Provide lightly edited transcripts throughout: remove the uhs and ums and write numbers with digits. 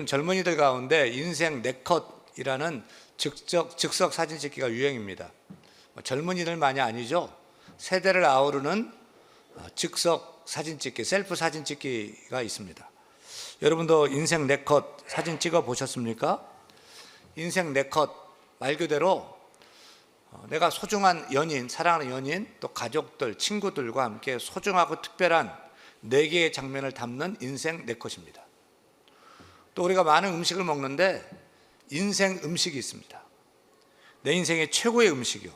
젊은이들 가운데 인생 네컷이라는 즉석 사진 찍기가 유행입니다. 젊은이들만이 아니죠. 세대를 아우르는 즉석 사진 찍기, 셀프 사진 찍기가 있습니다. 여러분도 인생 네컷 사진 찍어 보셨습니까? 인생 네컷 말 그대로 내가 소중한 연인, 사랑하는 연인, 또 가족들, 친구들과 함께 소중하고 특별한 4개의 장면을 담는 인생 네컷입니다. 또 우리가 많은 음식을 먹는데 인생 음식이 있습니다. 내 인생의 최고의 음식이요,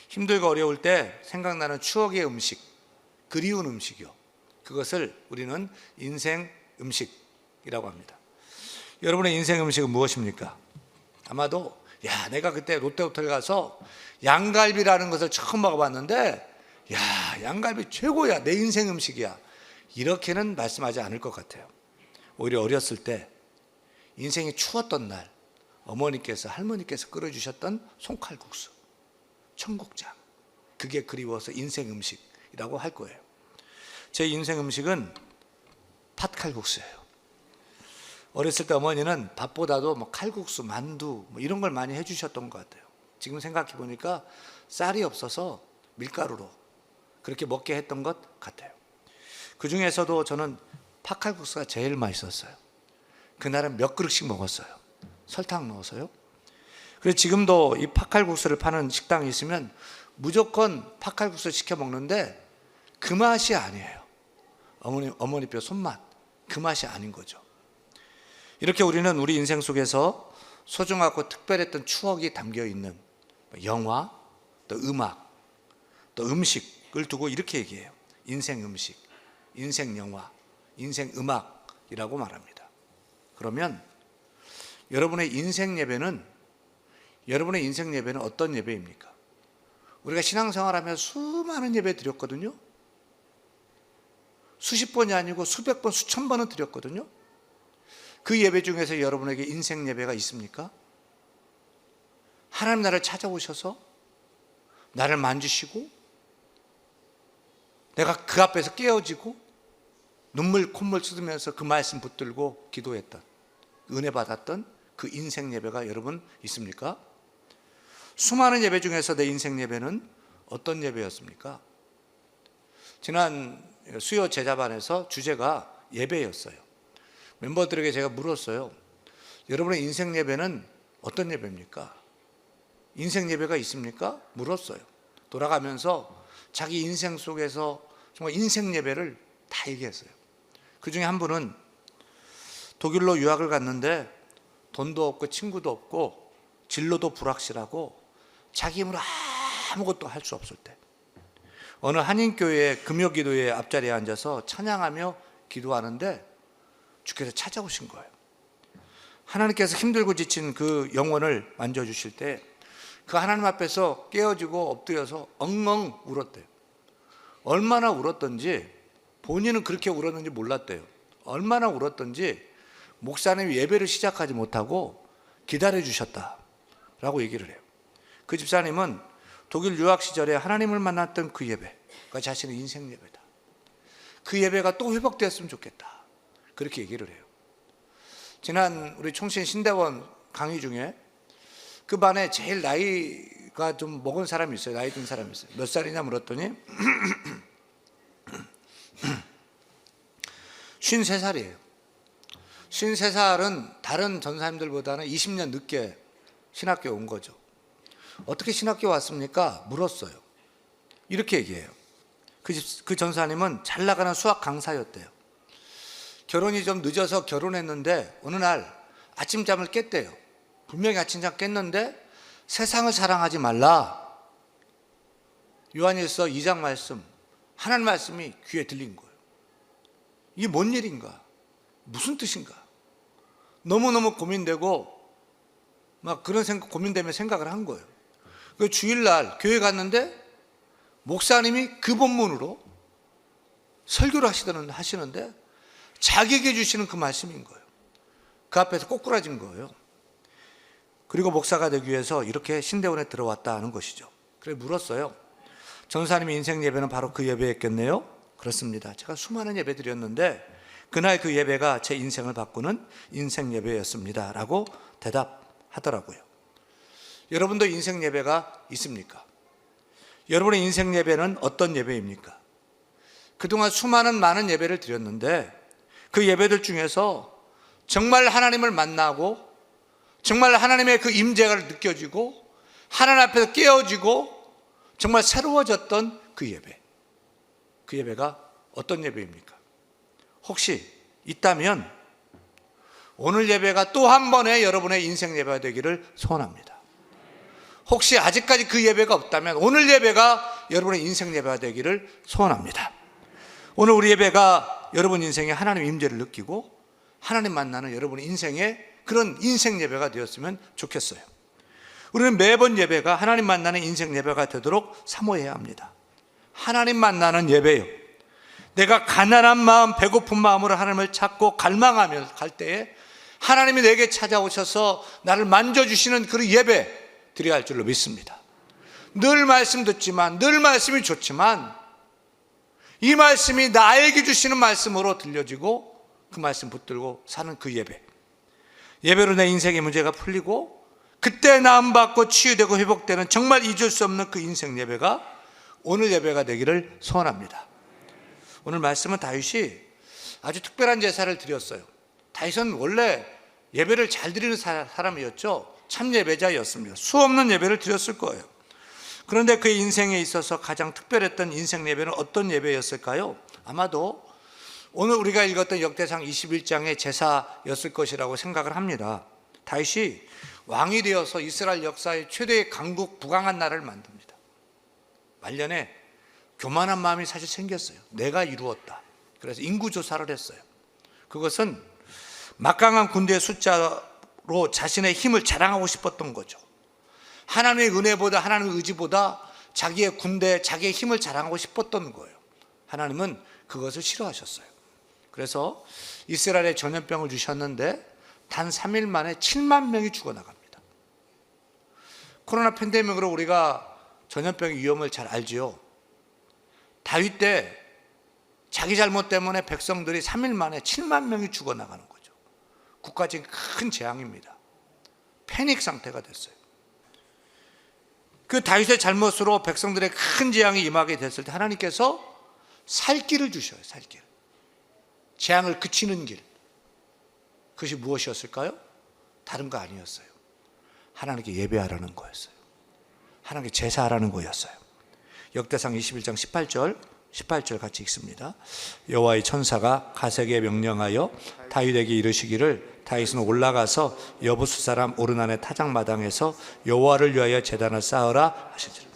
힘들고 어려울 때 생각나는 추억의 음식, 그리운 음식이요, 그것을 우리는 인생 음식이라고 합니다. 여러분의 인생 음식은 무엇입니까? 아마도 내가 그때 롯데호텔 가서 양갈비라는 것을 처음 먹어봤는데 양갈비 최고야, 내 인생 음식이야, 이렇게는 말씀하지 않을 것 같아요. 오히려 어렸을 때 인생이 추웠던 날 어머니께서, 할머니께서 끓여주셨던 송칼국수, 청국장, 그게 그리워서 인생 음식이라고 할 거예요. 제 인생 음식은 팥칼국수예요. 어렸을 때 어머니는 밥보다도 칼국수, 만두 이런 걸 많이 해주셨던 것 같아요. 지금 생각해 보니까 쌀이 없어서 밀가루로 그렇게 먹게 했던 것 같아요. 그 중에서도 저는 팥칼국수가 제일 맛있었어요. 그날은 몇 그릇씩 먹었어요. 설탕 넣어서요. 그래서 지금도 이 팥칼국수를 파는 식당이 있으면 무조건 팥칼국수 시켜 먹는데 그 맛이 아니에요. 어머니 뼈 손맛, 그 맛이 아닌 거죠. 이렇게 우리는 우리 인생 속에서 소중하고 특별했던 추억이 담겨 있는 영화, 또 음악, 또 음식을 두고 이렇게 얘기해요. 인생 음식, 인생 영화, 인생 음악이라고 말합니다. 그러면 여러분의 인생 예배는 어떤 예배입니까? 우리가 신앙생활하며 수많은 예배 드렸거든요. 수십 번이 아니고 수백 번, 수천 번은 드렸거든요. 그 예배 중에서 여러분에게 인생 예배가 있습니까? 하나님 나를 찾아오셔서 나를 만지시고 내가 그 앞에서 깨어지고 눈물 콧물 쏟으면서 그 말씀 붙들고 기도했던, 은혜 받았던 그 인생 예배가 여러분 있습니까? 수많은 예배 중에서 내 인생 예배는 어떤 예배였습니까? 지난 수요 제자반에서 주제가 예배였어요. 멤버들에게 제가 물었어요. 여러분의 인생 예배는 어떤 예배입니까? 인생 예배가 있습니까? 물었어요. 돌아가면서 자기 인생 속에서 정말 인생 예배를 다 얘기했어요. 그 중에 한 분은 독일로 유학을 갔는데 돈도 없고 친구도 없고 진로도 불확실하고 자기 힘으로 아무것도 할 수 없을 때 어느 한인교회 금요기도회 앞자리에 앉아서 찬양하며 기도하는데 주께서 찾아오신 거예요. 하나님께서 힘들고 지친 그 영혼을 만져주실 때 그 하나님 앞에서 깨어지고 엎드려서 엉엉 울었대요. 얼마나 울었던지, 본인은 그렇게 울었는지 몰랐대요. 얼마나 울었던지 목사님이 예배를 시작하지 못하고 기다려주셨다라고 얘기를 해요. 그 집사님은 독일 유학 시절에 하나님을 만났던 그 예배가 자신의 인생 예배다. 그 예배가 또 회복되었으면 좋겠다, 그렇게 얘기를 해요. 지난 우리 총신 신대원 강의 중에 그 반에 제일 나이가 좀 먹은 사람이 있어요. 나이 든 사람이 있어요. 몇 살이냐 물었더니 53살이에요 53살은 다른 전사님들보다는 20년 늦게 신학교에 온 거죠. 어떻게 신학교에 왔습니까? 물었어요. 이렇게 얘기해요. 그 전사님은 잘 나가는 수학 강사였대요. 결혼이 좀 늦어서 결혼했는데 어느 날 아침잠을 깼대요. 분명히 아침잠 깼는데 세상을 사랑하지 말라, 요한일서 2장 말씀, 하나님 말씀이 귀에 들린 거예요. 이게 뭔 일인가? 무슨 뜻인가? 너무너무 고민되고 막 그런 고민되며 생각을 한 거예요. 그 주일날 교회 갔는데 목사님이 그 본문으로 설교를 하시는데 자기에게 주시는 그 말씀인 거예요. 그 앞에서 꼬꾸라진 거예요. 그리고 목사가 되기 위해서 이렇게 신대원에 들어왔다는 것이죠. 그래 물었어요. 전사님의 인생 예배는 바로 그 예배였겠네요? 그렇습니다. 제가 수많은 예배 드렸는데 그날 그 예배가 제 인생을 바꾸는 인생 예배였습니다 라고 대답하더라고요. 여러분도 인생 예배가 있습니까? 여러분의 인생 예배는 어떤 예배입니까? 그동안 많은 예배를 드렸는데 그 예배들 중에서 정말 하나님을 만나고 정말 하나님의 그 임재가 느껴지고 하나님 앞에서 깨어지고 정말 새로워졌던 그 예배, 그 예배가 어떤 예배입니까? 혹시 있다면 오늘 예배가 또 한 번의 여러분의 인생 예배가 되기를 소원합니다. 혹시 아직까지 그 예배가 없다면 오늘 예배가 여러분의 인생 예배가 되기를 소원합니다. 오늘 우리 예배가 여러분 인생에 하나님 임재를 느끼고 하나님 만나는 여러분 인생의 그런 인생 예배가 되었으면 좋겠어요. 우리는 매번 예배가 하나님 만나는 인생 예배가 되도록 사모해야 합니다. 하나님 만나는 예배요. 내가 가난한 마음, 배고픈 마음으로 하나님을 찾고 갈망하며 갈 때에 하나님이 내게 찾아오셔서 나를 만져주시는 그런 예배 드려야 할 줄로 믿습니다. 늘 말씀 듣지만, 늘 말씀이 좋지만 이 말씀이 나에게 주시는 말씀으로 들려지고 그 말씀 붙들고 사는 그 예배, 예배로 내 인생의 문제가 풀리고 그때 나음받고 치유되고 회복되는 정말 잊을 수 없는 그 인생 예배가 오늘 예배가 되기를 소원합니다. 오늘 말씀은 다윗이 아주 특별한 제사를 드렸어요. 다윗은 원래 예배를 잘 드리는 사람이었죠. 참 예배자였습니다. 수없는 예배를 드렸을 거예요. 그런데 그의 인생에 있어서 가장 특별했던 인생 예배는 어떤 예배였을까요? 아마도 오늘 우리가 읽었던 역대상 21장의 제사였을 것이라고 생각을 합니다. 다윗이 왕이 되어서 이스라엘 역사의 최대의 강국 부강한 나라를 만듭니다. 말년에 교만한 마음이 사실 생겼어요. 내가 이루었다. 그래서 인구조사를 했어요. 그것은 막강한 군대의 숫자로 자신의 힘을 자랑하고 싶었던 거죠. 하나님의 은혜보다 하나님의 의지보다 자기의 군대, 자기의 힘을 자랑하고 싶었던 거예요. 하나님은 그것을 싫어하셨어요. 그래서 이스라엘에 전염병을 주셨는데 단 3일 만에 7만 명이 죽어나갑니다. 코로나 팬데믹으로 우리가 전염병의 위험을 잘 알지요. 다윗 때 자기 잘못 때문에 백성들이 3일 만에 7만 명이 죽어나가는 거죠. 국가적인 큰 재앙입니다. 패닉 상태가 됐어요. 그 다윗의 잘못으로 백성들의 큰 재앙이 임하게 됐을 때 하나님께서 살 길을 주셔요. 살 길, 재앙을 그치는 길. 그것이 무엇이었을까요? 다른 거 아니었어요. 하나님께 예배하라는 거였어요. 하나님께 제사하라는 거였어요. 역대상 21장 18절 같이 읽습니다. 여호와의 천사가 가세에게 명령하여 다윗에게 이르시기를 다윗은 올라가서 여부수 사람 오르난의 타작마당에서 여호와를 위하여 제단을 쌓으라 하시니라.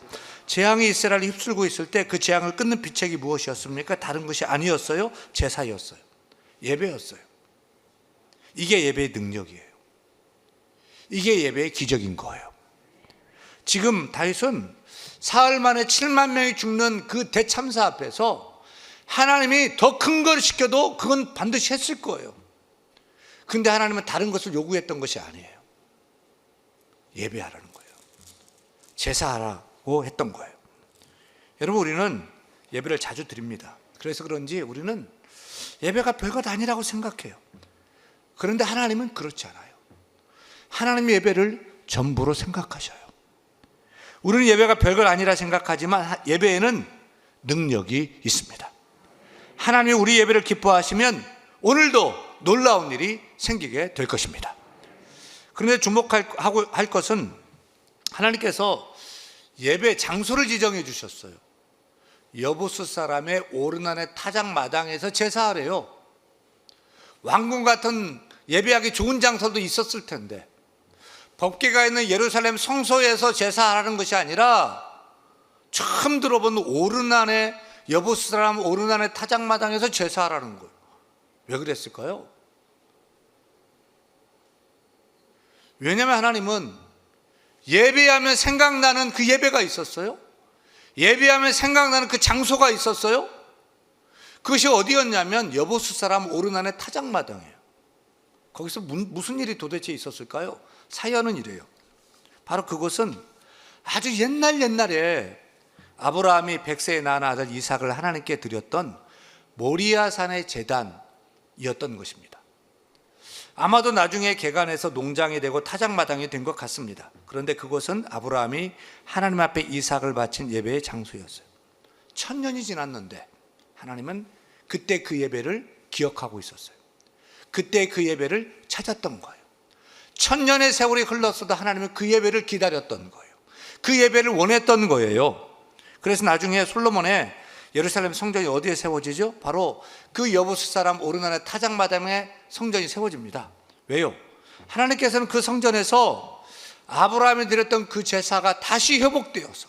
재앙이 이스라엘을 휩쓸고 있을 때 그 재앙을 끊는 비책이 무엇이었습니까? 다른 것이 아니었어요. 제사였어요. 예배였어요. 이게 예배의 능력이에요. 이게 예배의 기적인 거예요. 지금 다윗은 사흘 만에 7만 명이 죽는 그 대참사 앞에서 하나님이 더 큰 걸 시켜도 그건 반드시 했을 거예요. 근데 하나님은 다른 것을 요구했던 것이 아니에요. 예배하라는 거예요. 제사하라고 했던 거예요. 여러분, 우리는 예배를 자주 드립니다. 그래서 그런지 우리는 예배가 별것 아니라고 생각해요. 그런데 하나님은 그렇지 않아요. 하나님의 예배를 전부로 생각하셔요. 우리는 예배가 별것 아니라 생각하지만 예배에는 능력이 있습니다. 하나님이 우리 예배를 기뻐하시면 오늘도 놀라운 일이 생기게 될 것입니다. 그런데 주목할 것은 하나님께서 예배 장소를 지정해 주셨어요. 여부수 사람의 오르난의 타작마당에서 제사하래요. 왕궁 같은 예배하기 좋은 장소도 있었을 텐데 법궤가 있는 예루살렘 성소에서 제사하라는 것이 아니라 처음 들어본 오르난의 여부수 사람 오르난의 타작마당에서 제사하라는 거예요. 왜 그랬을까요? 왜냐하면 하나님은 예배하면 생각나는 그 예배가 있었어요. 예배하면 생각나는 그 장소가 있었어요. 그것이 어디였냐면 여부수 사람 오르난의 타작마당이에요. 거기서 무슨 일이 도대체 있었을까요? 사연은 이래요. 바로 그것은 아주 옛날에 아브라함이 100세에 낳은 아들 이삭을 하나님께 드렸던 모리아산의 제단, 이었던 것입니다. 아마도 나중에 개간해서 농장이 되고 타작마당이 된 것 같습니다. 그런데 그곳은 아브라함이 하나님 앞에 이삭을 바친 예배의 장소였어요. 1000년이 지났는데 하나님은 그때 그 예배를 기억하고 있었어요. 그때 그 예배를 찾았던 거예요. 1000년의 세월이 흘렀어도 하나님은 그 예배를 기다렸던 거예요. 그 예배를 원했던 거예요. 그래서 나중에 솔로몬의 예루살렘 성전이 어디에 세워지죠? 바로 그 여부스 사람 오르난의 타작마당에 성전이 세워집니다. 왜요? 하나님께서는 그 성전에서 아브라함이 드렸던 그 제사가 다시 회복되어서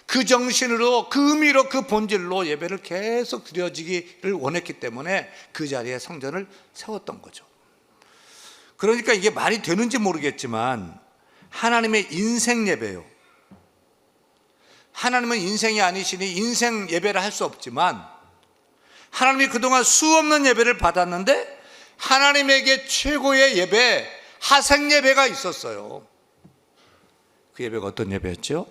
그 정신으로, 그 의미로, 그 본질로 예배를 계속 드려지기를 원했기 때문에 그 자리에 성전을 세웠던 거죠. 그러니까 이게 말이 되는지 모르겠지만 하나님의 인생 예배요. 하나님은 인생이 아니시니 인생 예배를 할 수 없지만 하나님이 그동안 수없는 예배를 받았는데 하나님에게 최고의 예배, 하생 예배가 있었어요. 그 예배가 어떤 예배였죠?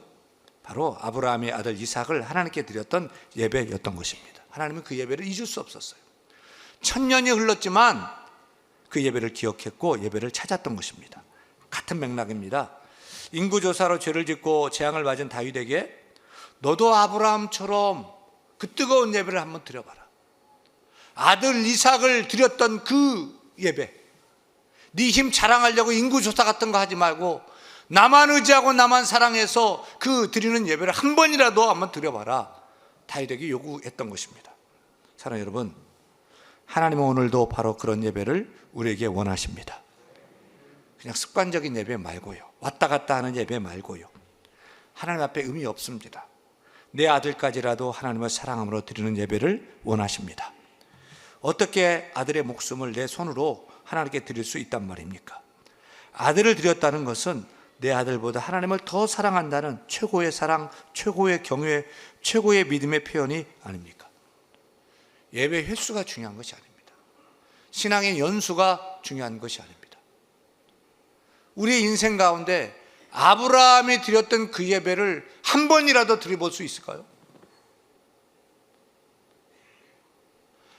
바로 아브라함의 아들 이삭을 하나님께 드렸던 예배였던 것입니다. 하나님은 그 예배를 잊을 수 없었어요. 1000년이 흘렀지만 그 예배를 기억했고 예배를 찾았던 것입니다. 같은 맥락입니다. 인구조사로 죄를 짓고 재앙을 맞은 다윗에게 너도 아브라함처럼 그 뜨거운 예배를 한번 드려봐라. 아들 이삭을 드렸던 그 예배, 네 힘 자랑하려고 인구조사 같은 거 하지 말고 나만 의지하고 나만 사랑해서 그 드리는 예배를 한 번이라도 한번 드려봐라. 다윗에게 요구했던 것입니다. 사랑하는 여러분, 하나님은 오늘도 바로 그런 예배를 우리에게 원하십니다. 그냥 습관적인 예배 말고요, 왔다 갔다 하는 예배 말고요, 하나님 앞에 의미 없습니다. 내 아들까지라도 하나님을 사랑함으로 드리는 예배를 원하십니다. 어떻게 아들의 목숨을 내 손으로 하나님께 드릴 수 있단 말입니까? 아들을 드렸다는 것은 내 아들보다 하나님을 더 사랑한다는 최고의 사랑, 최고의 경외, 최고의 믿음의 표현이 아닙니까? 예배 횟수가 중요한 것이 아닙니다. 신앙의 연수가 중요한 것이 아닙니다. 우리의 인생 가운데 아브라함이 드렸던 그 예배를 한 번이라도 드려볼 수 있을까요?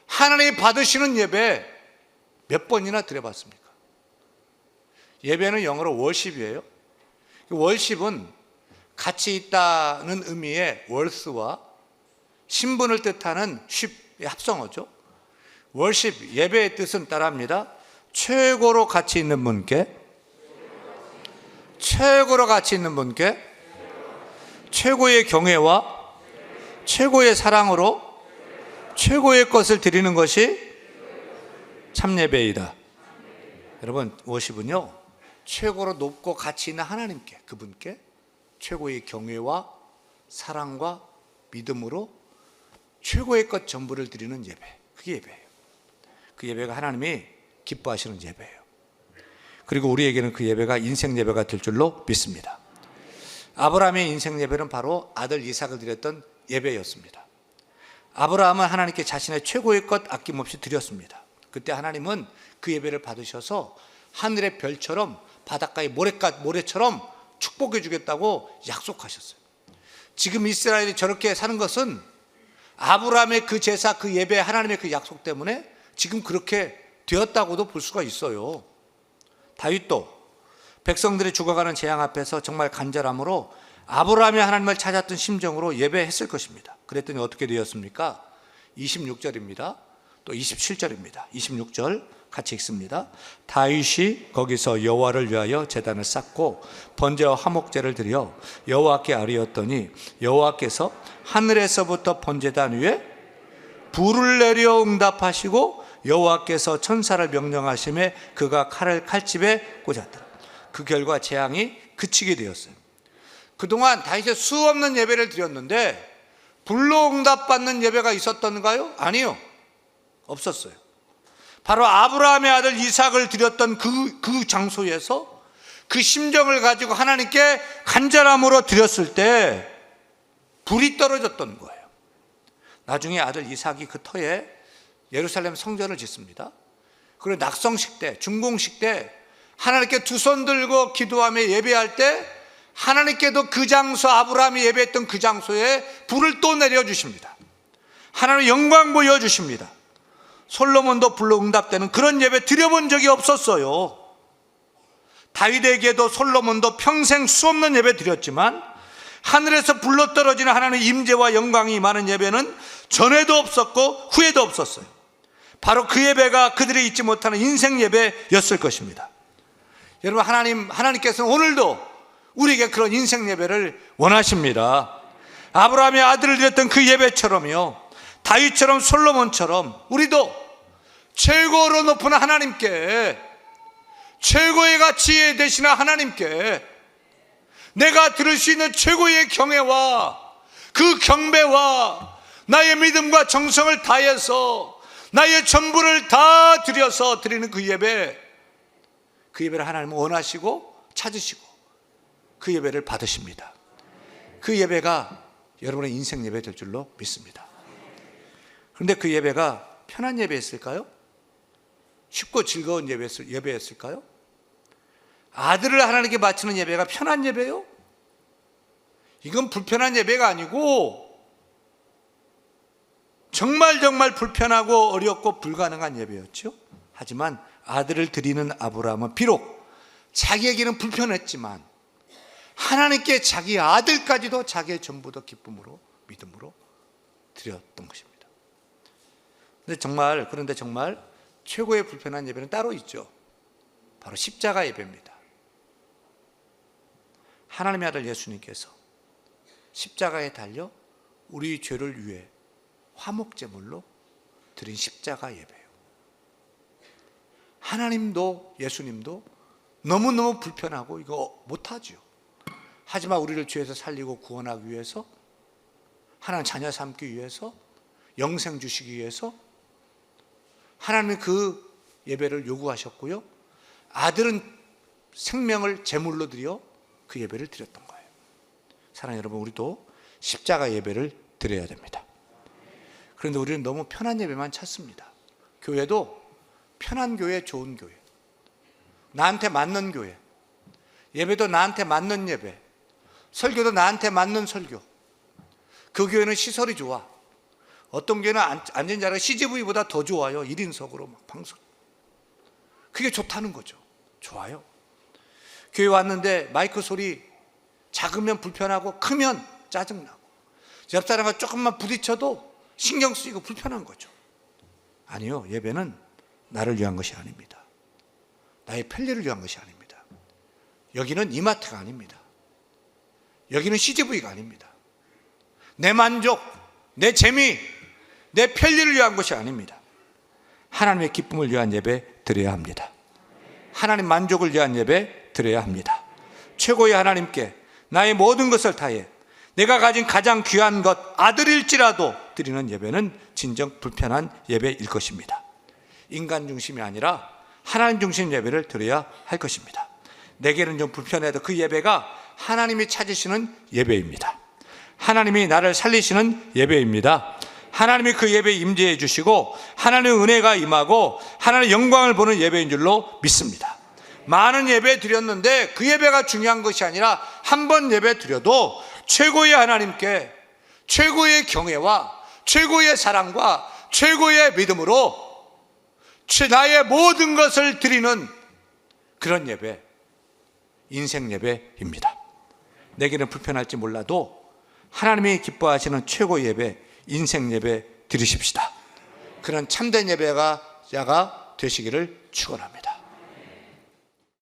하나님이 받으시는 예배 몇 번이나 드려봤습니까? 예배는 영어로 월십이에요. 월십은 가치 있다는 의미의 worth와 신분을 뜻하는 쉽의 합성어죠. 월십, 예배의 뜻은 따라합니다. 최고로 가치 있는 분께, 최고로 가치 있는 분께 최고의 경외와 최고의 사랑으로 최고의 것을 드리는 것이 참예배이다. 여러분, 워십은요, 최고로 높고 가치 있는 하나님께, 그분께 최고의 경외와 사랑과 믿음으로 최고의 것 전부를 드리는 예배, 그게 예배예요. 그 예배가 하나님이 기뻐하시는 예배예요. 그리고 우리에게는 그 예배가 인생 예배가 될 줄로 믿습니다. 아브라함의 인생 예배는 바로 아들 이삭을 드렸던 예배였습니다. 아브라함은 하나님께 자신의 최고의 것 아낌없이 드렸습니다. 그때 하나님은 그 예배를 받으셔서 하늘의 별처럼 바닷가의 모래처럼 축복해 주겠다고 약속하셨어요. 지금 이스라엘이 저렇게 사는 것은 아브라함의 그 제사, 그 예배, 하나님의 그 약속 때문에 지금 그렇게 되었다고도 볼 수가 있어요. 다윗도 백성들이 죽어가는 재앙 앞에서 정말 간절함으로 아브라함이 하나님을 찾았던 심정으로 예배했을 것입니다. 그랬더니 어떻게 되었습니까? 26절입니다. 또 27절입니다. 26절 같이 읽습니다. 다윗이 거기서 여호와를 위하여 제단을 쌓고 번제와 화목제를 드려 여호와께 아뢰었더니 여호와께서 하늘에서부터 번제단 위에 불을 내려 응답하시고 여호와께서 천사를 명령하심에 그가 칼을 칼집에 꽂았더라. 그 결과 재앙이 그치게 되었어요. 그동안 다윗이 수없는 예배를 드렸는데 불로 응답받는 예배가 있었던가요? 아니요, 없었어요. 바로 아브라함의 아들 이삭을 드렸던 그 장소에서 그 심정을 가지고 하나님께 간절함으로 드렸을 때 불이 떨어졌던 거예요. 나중에 아들 이삭이 그 터에 예루살렘 성전을 짓습니다. 그리고 낙성식 때, 중공식 때 하나님께 두 손 들고 기도하며 예배할 때 하나님께도 그 장소, 아브라함이 예배했던 그 장소에 불을 또 내려주십니다. 하나님의 영광 보여주십니다. 솔로몬도 불러 응답되는 그런 예배 드려본 적이 없었어요. 다윗에게도 솔로몬도 평생 수없는 예배 드렸지만 하늘에서 불러 떨어지는 하나님의 임재와 영광이 임하는 예배는 전에도 없었고 후에도 없었어요. 바로 그 예배가 그들이 잊지 못하는 인생 예배였을 것입니다. 여러분, 하나님께서는 오늘도 우리에게 그런 인생 예배를 원하십니다. 아브라함의 아들을 드렸던 그 예배처럼요, 다윗처럼 솔로몬처럼 우리도 최고로 높은 하나님께, 최고의 가치 되시는 하나님께 내가 들을 수 있는 최고의 경애와 그 경배와 나의 믿음과 정성을 다해서 나의 전부를 다 드려서 드리는 그 예배, 그 예배를 하나님은 원하시고 찾으시고 그 예배를 받으십니다. 그 예배가 여러분의 인생 예배 될 줄로 믿습니다. 그런데 그 예배가 편한 예배였을까요? 쉽고 즐거운 예배였을까요? 아들을 하나님께 바치는 예배가 편한 예배요? 이건 불편한 예배가 아니고 정말 불편하고 어렵고 불가능한 예배였죠. 하지만 아들을 드리는 아브라함은 비록 자기에게는 불편했지만 하나님께 자기 아들까지도 자기의 전부도 기쁨으로 믿음으로 드렸던 것입니다. 그런데 정말 최고의 불편한 예배는 따로 있죠. 바로 십자가 예배입니다. 하나님의 아들 예수님께서 십자가에 달려 우리 죄를 위해 화목제물로 드린 십자가 예배예요. 하나님도 예수님도 너무너무 불편하고 이거 못하죠. 하지만 우리를 죄에서 살리고 구원하기 위해서, 하나님 자녀 삼기 위해서, 영생 주시기 위해서 하나님은 그 예배를 요구하셨고요, 아들은 생명을 제물로 드려 그 예배를 드렸던 거예요. 사랑하는 여러분, 우리도 십자가 예배를 드려야 됩니다. 그런데 우리는 너무 편한 예배만 찾습니다. 교회도 편한 교회, 좋은 교회, 나한테 맞는 교회, 예배도 나한테 맞는 예배, 설교도 나한테 맞는 설교. 그 교회는 시설이 좋아. 어떤 교회는 앉은 자리가 CGV보다 더 좋아요. 1인석으로 막 방송. 그게 좋다는 거죠. 좋아요. 교회 왔는데 마이크 소리 작으면 불편하고 크면 짜증나고 옆 사람과 조금만 부딪혀도 신경 쓰이고 불편한 거죠. 아니요, 예배는 나를 위한 것이 아닙니다. 나의 편리를 위한 것이 아닙니다. 여기는 이마트가 아닙니다. 여기는 CGV가 아닙니다. 내 만족, 내 재미, 내 편리를 위한 것이 아닙니다. 하나님의 기쁨을 위한 예배 드려야 합니다. 하나님 만족을 위한 예배 드려야 합니다. 최고의 하나님께 나의 모든 것을 다해 내가 가진 가장 귀한 것, 아들일지라도 드리는 예배는 진정 불편한 예배일 것입니다. 인간 중심이 아니라 하나님 중심 예배를 드려야 할 것입니다. 내게는 좀 불편해도 그 예배가 하나님이 찾으시는 예배입니다. 하나님이 나를 살리시는 예배입니다. 하나님이 그 예배에 임재해 주시고 하나님의 은혜가 임하고 하나님의 영광을 보는 예배인 줄로 믿습니다. 많은 예배 드렸는데 그 예배가 중요한 것이 아니라 한 번 예배 드려도 최고의 하나님께 최고의 경애와 최고의 사랑과 최고의 믿음으로 나의 모든 것을 드리는 그런 예배, 인생 예배입니다. 내게는 불편할지 몰라도 하나님이 기뻐하시는 최고 예배, 인생 예배 드리십시다. 그런 참된 예배자가 되시기를 축원합니다.